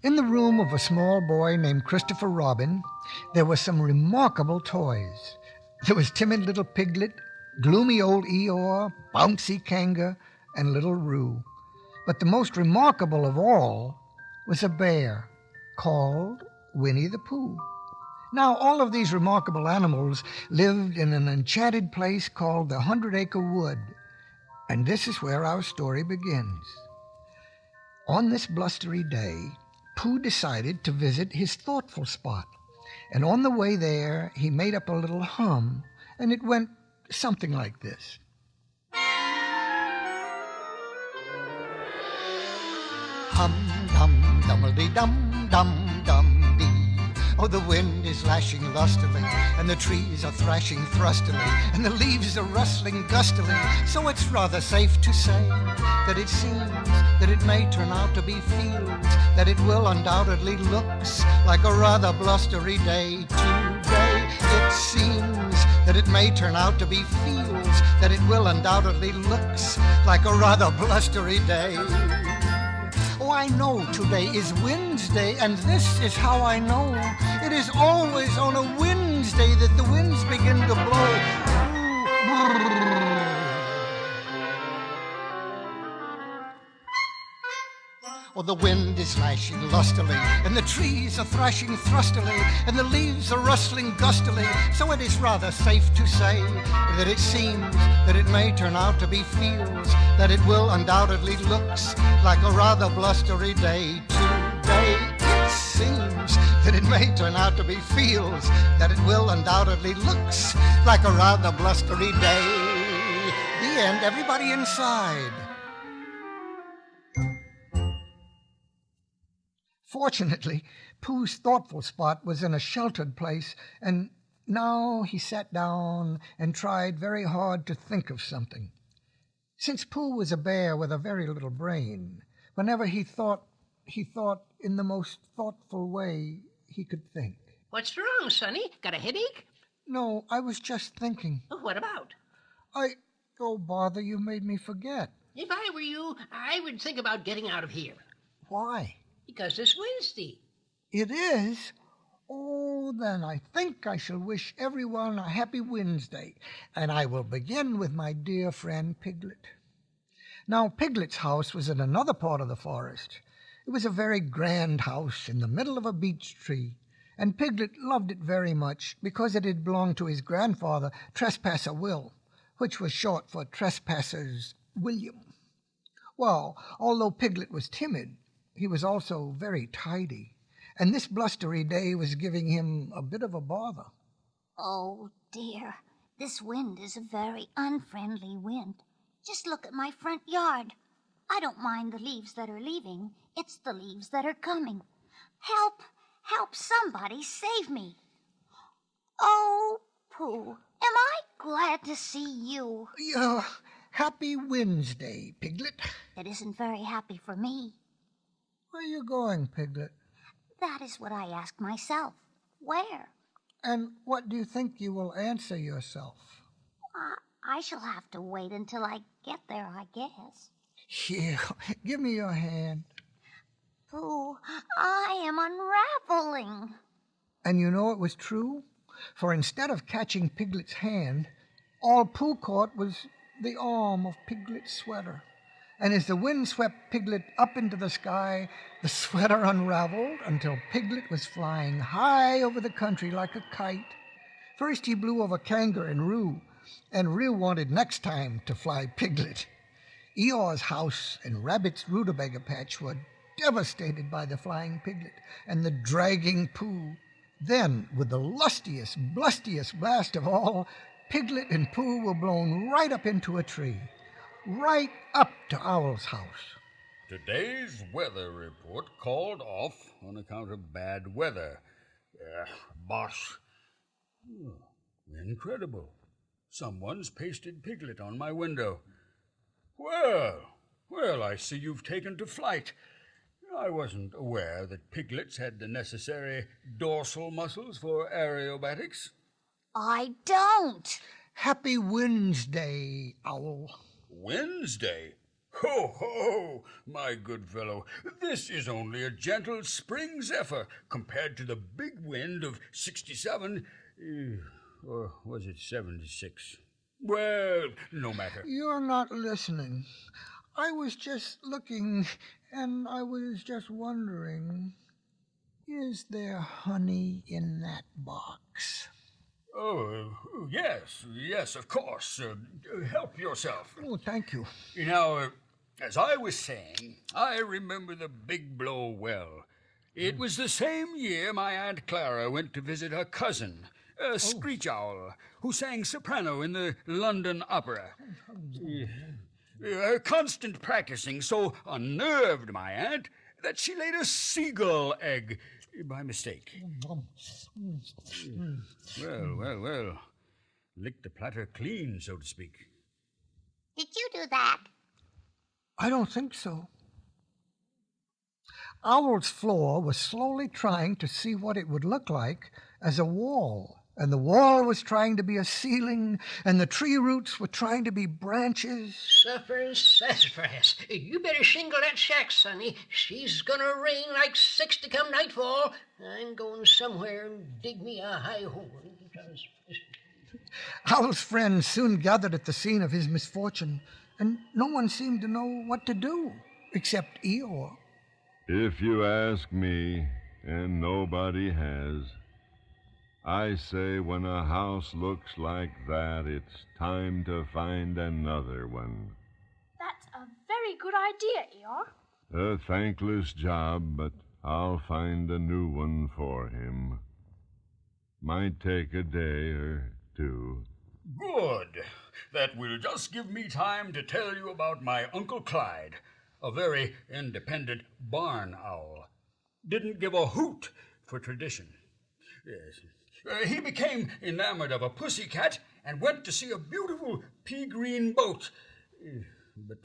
In the room of a small boy named Christopher Robin, there were some remarkable toys. There was timid little Piglet, gloomy old Eeyore, bouncy Kanga, and little Roo. But the most remarkable of all was a bear called Winnie the Pooh. Now, all of these remarkable animals lived in an enchanted place called the 100-Acre Wood, and this is where our story begins. On this blustery day, Pooh decided to visit his thoughtful spot, and on the way there he made up a little hum, and it went something like this. Hum dum dummeldy dum dum dee. Oh, the wind is lashing lustily, and the trees are thrashing thrustily, and the leaves are rustling gustily. So it's rather safe to say that it seems that it may turn out to be fields, that it will undoubtedly looks like a rather blustery day today. It seems that it may turn out to be fields, that it will undoubtedly looks like a rather blustery day. Oh, I know today is Wednesday, and this is how I know. It is always on a Wednesday that the winds begin to blow. Oh, the wind is lashing lustily, and the trees are thrashing thrustily, and the leaves are rustling gustily. So it is rather safe to say that it seems that it may turn out to be fields, that it will undoubtedly looks like a rather blustery day today. It seems that it may turn out to be fields, that it will undoubtedly looks like a rather blustery day. The end. Everybody inside. Fortunately, Pooh's thoughtful spot was in a sheltered place, and now he sat down and tried very hard to think of something. Since Pooh was a bear with a very little brain, whenever he thought in the most thoughtful way he could think. What's wrong, Sonny? Got a headache? No, I was just thinking. Oh, what about? Oh, bother, you made me forget. If I were you, I would think about getting out of here. Why? Because it's Wednesday. It is? Oh, then I think I shall wish everyone a happy Wednesday, and I will begin with my dear friend Piglet. Now, Piglet's house was in another part of the forest. It was a very grand house in the middle of a beech tree, and Piglet loved it very much because it had belonged to his grandfather, Trespasser Will, which was short for Trespassers William. Well, although Piglet was timid, he was also very tidy, and this blustery day was giving him a bit of a bother. Oh, dear, this wind is a very unfriendly wind. Just look at my front yard. I don't mind the leaves that are leaving. It's the leaves that are coming. Help! Help! Somebody save me! Oh, Pooh, am I glad to see you? Yeah, happy Wednesday, Piglet. It isn't very happy for me. Where are you going, Piglet? That is what I ask myself. Where? And what do you think you will answer yourself? I shall have to wait until I get there, I guess. Here, give me your hand. Pooh, I am unraveling. And you know it was true, for instead of catching Piglet's hand, all Pooh caught was the arm of Piglet's sweater. And as the wind swept Piglet up into the sky, the sweater unraveled until Piglet was flying high over the country like a kite. First he blew over Kanga and Roo wanted next time to fly Piglet. Eeyore's house and Rabbit's rutabaga patch were devastated by the flying Piglet and the dragging Pooh. Then, with the lustiest, blustiest blast of all, Piglet and Pooh were blown right up into a tree. Right up to Owl's house. Today's weather report called off on account of bad weather. Bosh. Oh, incredible. Someone's pasted Piglet on my window. Well, I see you've taken to flight. I wasn't aware that piglets had the necessary dorsal muscles for aerobatics. I don't. Happy Wednesday, Owl. Wednesday? Ho, ho, my good fellow. This is only a gentle spring zephyr compared to the big wind of 67, or was it 76? Well, no matter. You're not listening. I was just looking, and I was just wondering, is there honey in that box? Oh, yes, of course. Help yourself. Oh, thank you. Now, as I was saying, I remember the Big Blow well. It was the same year my Aunt Clara went to visit her cousin, a screech owl, who sang soprano in the London Opera. Her constant practicing so unnerved my aunt that she laid a seagull egg by mistake. Well. Licked the platter clean, so to speak. Did you do that? I don't think so. Owl's floor was slowly trying to see what it would look like as a wall, and the wall was trying to be a ceiling, and the tree roots were trying to be branches. Sassafras. You better shingle that shack, Sonny. She's gonna rain like 60 come nightfall. I'm going somewhere and dig me a high hole. Owl's friends soon gathered at the scene of his misfortune, and no one seemed to know what to do, except Eeyore. If you ask me, and nobody has, I say when a house looks like that, it's time to find another one. That's a very good idea, Eeyore. A thankless job, but I'll find a new one for him. Might take a day or two. Good. That will just give me time to tell you about my Uncle Clyde, a very independent barn owl. Didn't give a hoot for tradition. Yes. He became enamored of a pussycat and went to see a beautiful pea-green boat. But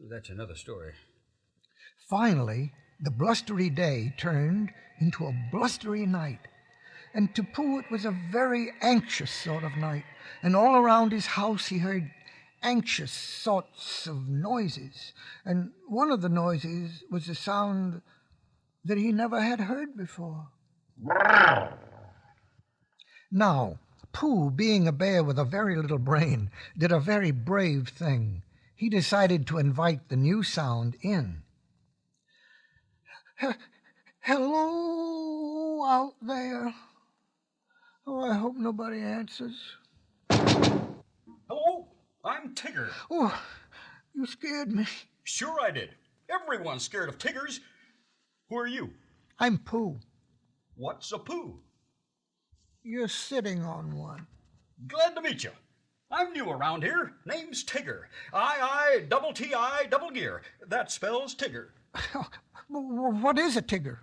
that's another story. Finally, the blustery day turned into a blustery night. And to Pooh it was a very anxious sort of night. And all around his house he heard anxious sorts of noises. And one of the noises was a sound that he never had heard before. Now, Pooh, being a bear with a very little brain, did a very brave thing. He decided to invite the new sound in. Hello out there. Oh, I hope nobody answers. Hello, I'm Tigger. Oh, you scared me. Sure I did. Everyone's scared of Tiggers. Who are you? I'm Pooh. What's a Pooh? You're sitting on one. Glad to meet you. I'm new around here. Name's Tigger. I-double-T-I double gear. That spells Tigger. What is a Tigger?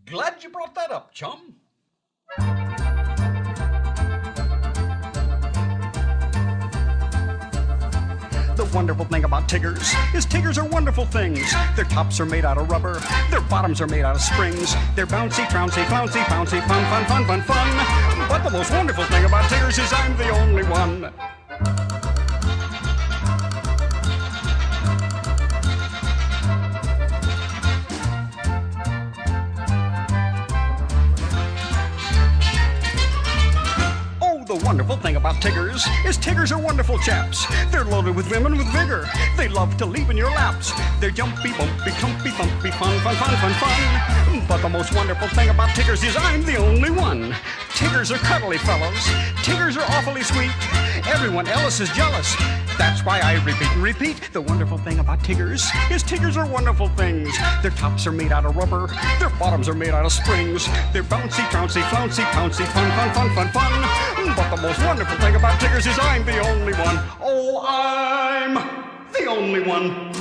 Glad you brought that up, chum. The wonderful thing about Tiggers is Tiggers are wonderful things. Their tops are made out of rubber. Their bottoms are made out of springs. They're bouncy, trouncy, flouncy, bouncy, fun. But the most wonderful thing about Tiggers is I'm the only one. The wonderful thing about Tiggers is Tiggers are wonderful chaps. They're loaded with women with vigor. They love to leap in your laps. They're jumpy, bumpy, clumpy, thumpy, fun. But the most wonderful thing about Tiggers is I'm the only one. Tiggers are cuddly fellows. Tiggers are awfully sweet. Everyone else is jealous. That's why I repeat and repeat. The wonderful thing about Tiggers is Tiggers are wonderful things. Their tops are made out of rubber. Their bottoms are made out of springs. They're bouncy, trouncy, flouncy, pouncy, fun. But the most wonderful thing about Tiggers is I'm the only one. Oh, I'm the only one.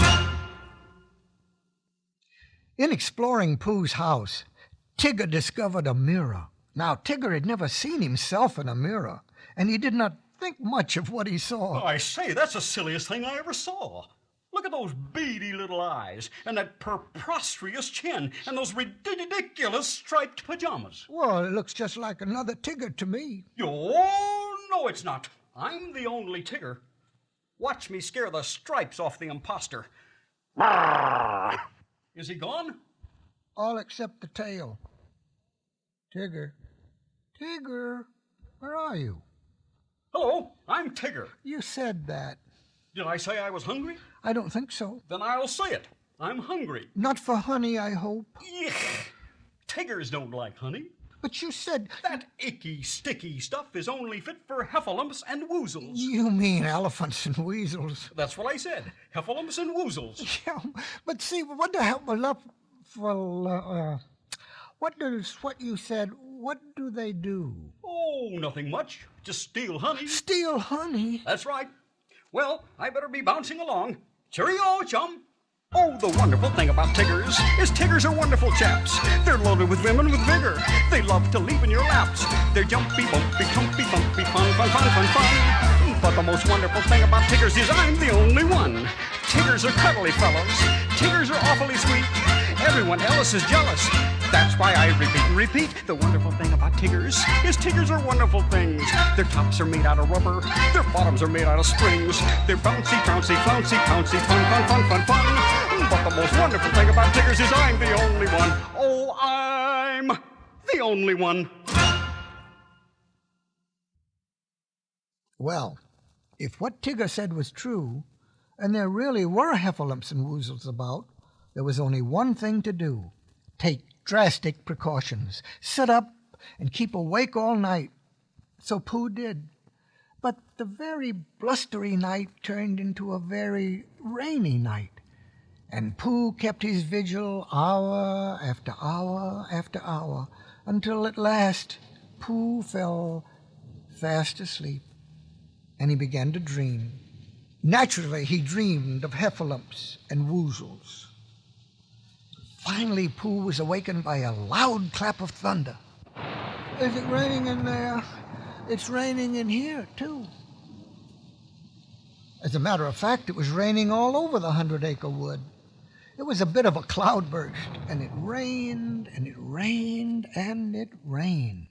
In exploring Pooh's house, Tigger discovered a mirror. Now, Tigger had never seen himself in a mirror, and he did not think much of what he saw. I say, that's the silliest thing I ever saw. Look at those beady little eyes, and that preposterous chin, and those ridiculous striped pajamas. Well, it looks just like another Tigger to me. Oh, no, it's not. I'm the only Tigger. Watch me scare the stripes off the imposter. Is he gone? All except the tail. Tigger, where are you? Hello, I'm Tigger. You said that. Did I say I was hungry? I don't think so. Then I'll say it. I'm hungry. Not for honey, I hope. Yuck. Tigers don't like honey. But you said... That icky, sticky stuff is only fit for heffalumps and woozles. You mean elephants and weasels. That's what I said. Heffalumps and woozles. Yeah, but see, what the hell... what you said, what do they do? Oh, nothing much. Just steal honey. Steal honey? That's right. Well, I better be bouncing along. Cheerio, chum. Oh, the wonderful thing about Tiggers is Tiggers are wonderful chaps. They're loaded with women with vigor. They love to leap in your laps. They're jumpy, bumpy, comfy, bumpy, fun. But the most wonderful thing about Tiggers is I'm the only one. Tiggers are cuddly fellows. Tiggers are awfully sweet. Everyone else is jealous. That's why I repeat. The wonderful thing about Tiggers is Tiggers are wonderful things. Their tops are made out of rubber. Their bottoms are made out of springs. They're bouncy, bouncy, flouncy, pouncy, fun. But the most wonderful thing about Tiggers is I'm the only one. Oh, I'm the only one. Well, if what Tigger said was true, and there really were heffalumps and woozles about, there was only one thing to do. Take drastic precautions. Sit up and keep awake all night. So Pooh did. But the very blustery night turned into a very rainy night. And Pooh kept his vigil hour after hour after hour, until at last Pooh fell fast asleep. And he began to dream. Naturally, he dreamed of heffalumps and woozles. Finally, Pooh was awakened by a loud clap of thunder. Is it raining in there? It's raining in here, too. As a matter of fact, it was raining all over the 100-acre wood. It was a bit of a cloudburst, and it rained, and it rained, and it rained.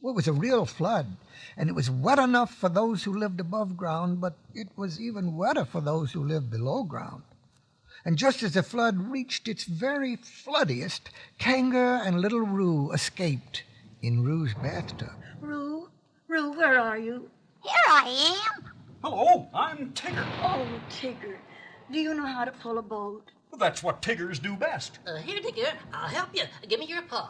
Well, it was a real flood, and it was wet enough for those who lived above ground, but it was even wetter for those who lived below ground. And just as the flood reached its very floodiest, Kanga and little Roo escaped in Roo's bathtub. Roo, where are you? Here I am. Hello, I'm Tigger. Oh, Tigger, do you know how to pull a boat? Well, that's what Tiggers do best. Here, Tigger, I'll help you. Give me your paw.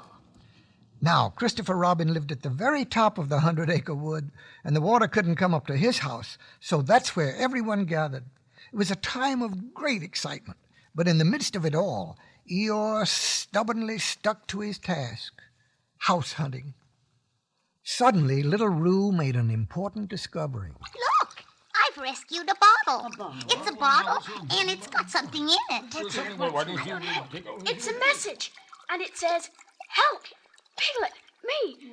Now, Christopher Robin lived at the very top of the 100-acre wood, and the water couldn't come up to his house, so that's where everyone gathered. It was a time of great excitement, but in the midst of it all, Eeyore stubbornly stuck to his task, house hunting. Suddenly, little Roo made an important discovery. Look, I've rescued a bottle. It's a bottle, and it's got something in it. It's a message. and it says, "Help! Piglet, me."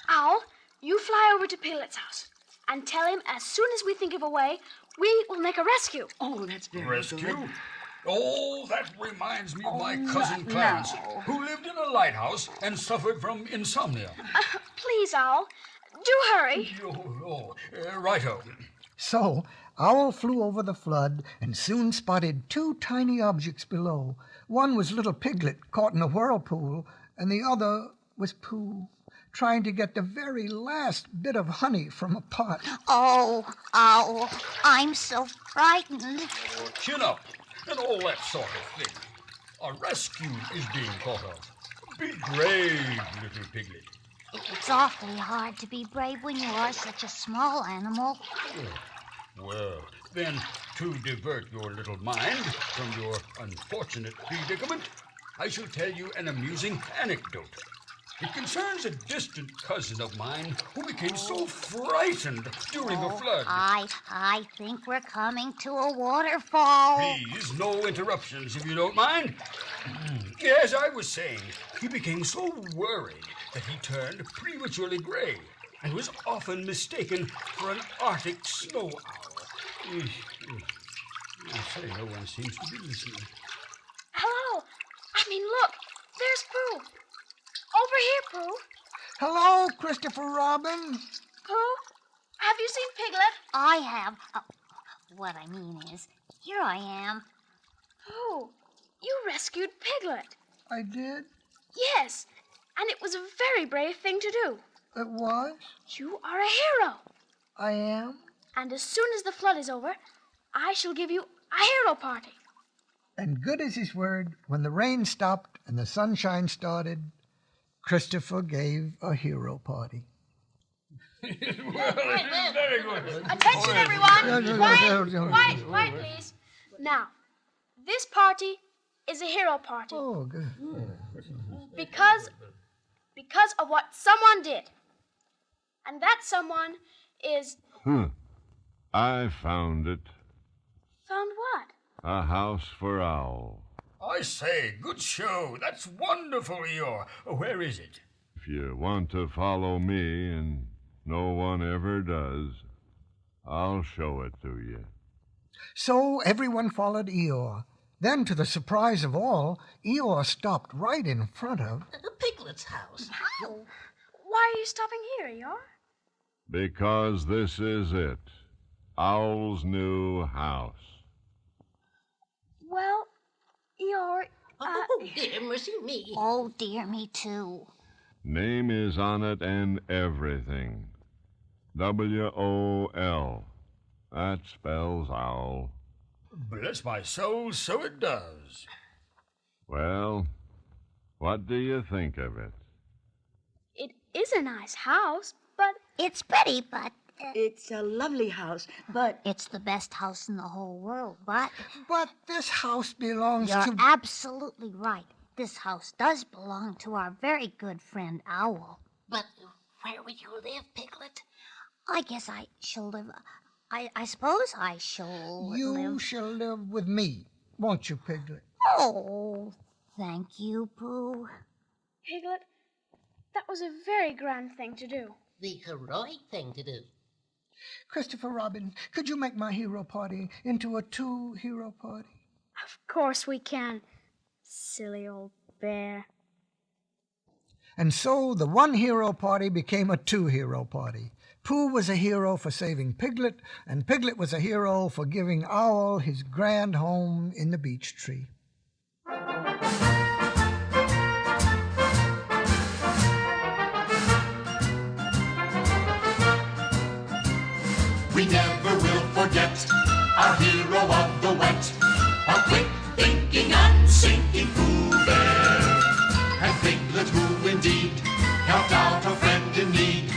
Owl, you fly over to Piglet's house and tell him as soon as we think of a way, we will make a rescue. Oh, that's very Rescue? good. Oh, that reminds me of my cousin Clarence, who lived in a lighthouse and suffered from insomnia. Please, Owl, do hurry. Righto. So Owl flew over the flood and soon spotted two tiny objects below. One was little Piglet caught in a whirlpool, and the other was Pooh, trying to get the very last bit of honey from a pot. Oh, Owl, I'm so frightened. Chin up and all that sort of thing. A rescue is being thought of. Be brave, little Piglet. It's awfully hard to be brave when you are such a small animal. Well, then, to divert your little mind from your unfortunate predicament, I shall tell you an amusing anecdote. It concerns a distant cousin of mine who became so frightened during the flood. I think we're coming to a waterfall. Please, no interruptions, if you don't mind. As I was saying, he became so worried that he turned prematurely gray and was often mistaken for an Arctic snow owl. I say, no one seems to be listening. Hello. Look, there's Pooh. Over here, Pooh. Hello, Christopher Robin. Pooh, have you seen Piglet? I have. What I mean is, here I am. Pooh, you rescued Piglet. I did? Yes, and it was a very brave thing to do. It was? You are a hero. I am? And as soon as the flood is over, I shall give you a hero party. And good as his word, when the rain stopped and the sunshine started, Christopher gave a hero party. Very good. Attention, everyone. Quiet, please. Now, this party is a hero party. Oh, good. Because of what someone did. And that someone is... I found it. Found what? A house for Owl. I say, good show. That's wonderful, Eeyore. Where is it? If you want to follow me, and no one ever does, I'll show it to you. So everyone followed Eeyore. Then, to the surprise of all, Eeyore stopped right in front of... Piglet's house. Why are you stopping here, Eeyore? Because this is it. Owl's new house. Well, Eeyore, Oh, dear, mercy me. Oh, dear, me too. Name is on it and everything. W-O-L. That spells owl. Bless my soul, so it does. Well, what do you think of it? it is a nice house, but... It's pretty, but... It's a lovely house, but It's the best house in the whole world, but... But this house belongs You're to... absolutely right. This house does belong to our very good friend Owl. But where will you live, Piglet? I guess I shall live... I suppose I shall You live... shall live with me, won't you, Piglet? Oh, thank you, Pooh. Piglet, that was a very grand thing to do. The heroic thing to do. Christopher Robin, could you make my hero party into a two-hero party? Of course we can, silly old bear. And so the one-hero party became a two-hero party. Pooh was a hero for saving Piglet, and Piglet was a hero for giving Owl his grand home in the beech tree. We never will forget our hero of the wet, our quick thinking and sinking Pooh Bear. And Piglet, who indeed helped out a friend in need.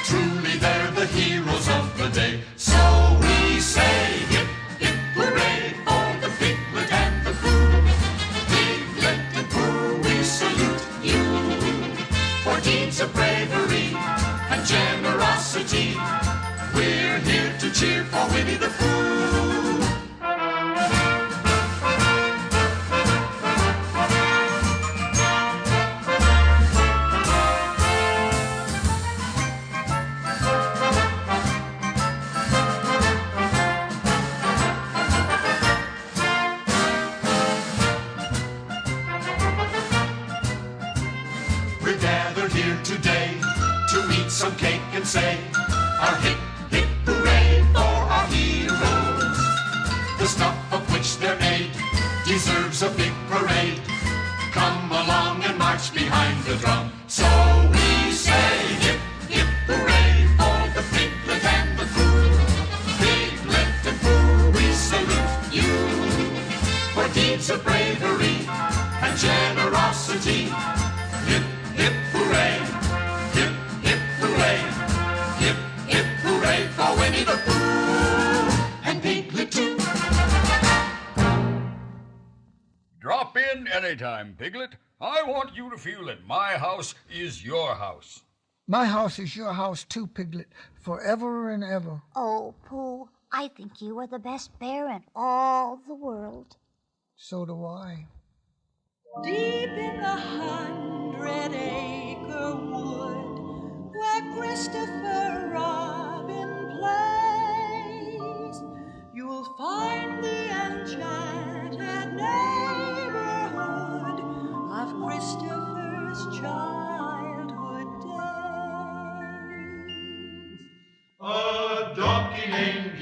Truly they're the heroes of the day. So we say hip, hip, hooray for the Piglet and the Pooh. Piglet and Pooh, we salute you for deeds of bravery and generosity. We're here to cheer for Winnie the Pooh. some cake and say our hip, hip, hooray for our heroes. The stuff of which they're made deserves a big parade. Come along and march behind the drum. So we say hip, hip, hooray for the Piglet and the Pooh. Piglet and Pooh, we salute you for deeds of bravery and generosity. Hip, hip, hooray, hip, hip, hooray, hip, hip, hooray for Winnie the Pooh and Piglet too. Drop in anytime, Piglet. I want you to feel that my house is your house. My house is your house too, Piglet, forever and ever. Oh, Pooh, I think you are the best bear in all the world. So do I. Deep in the 100-acre wood, where Christopher Robin plays, you'll find the enchanted neighborhood of Christopher's childhood days. A donkey named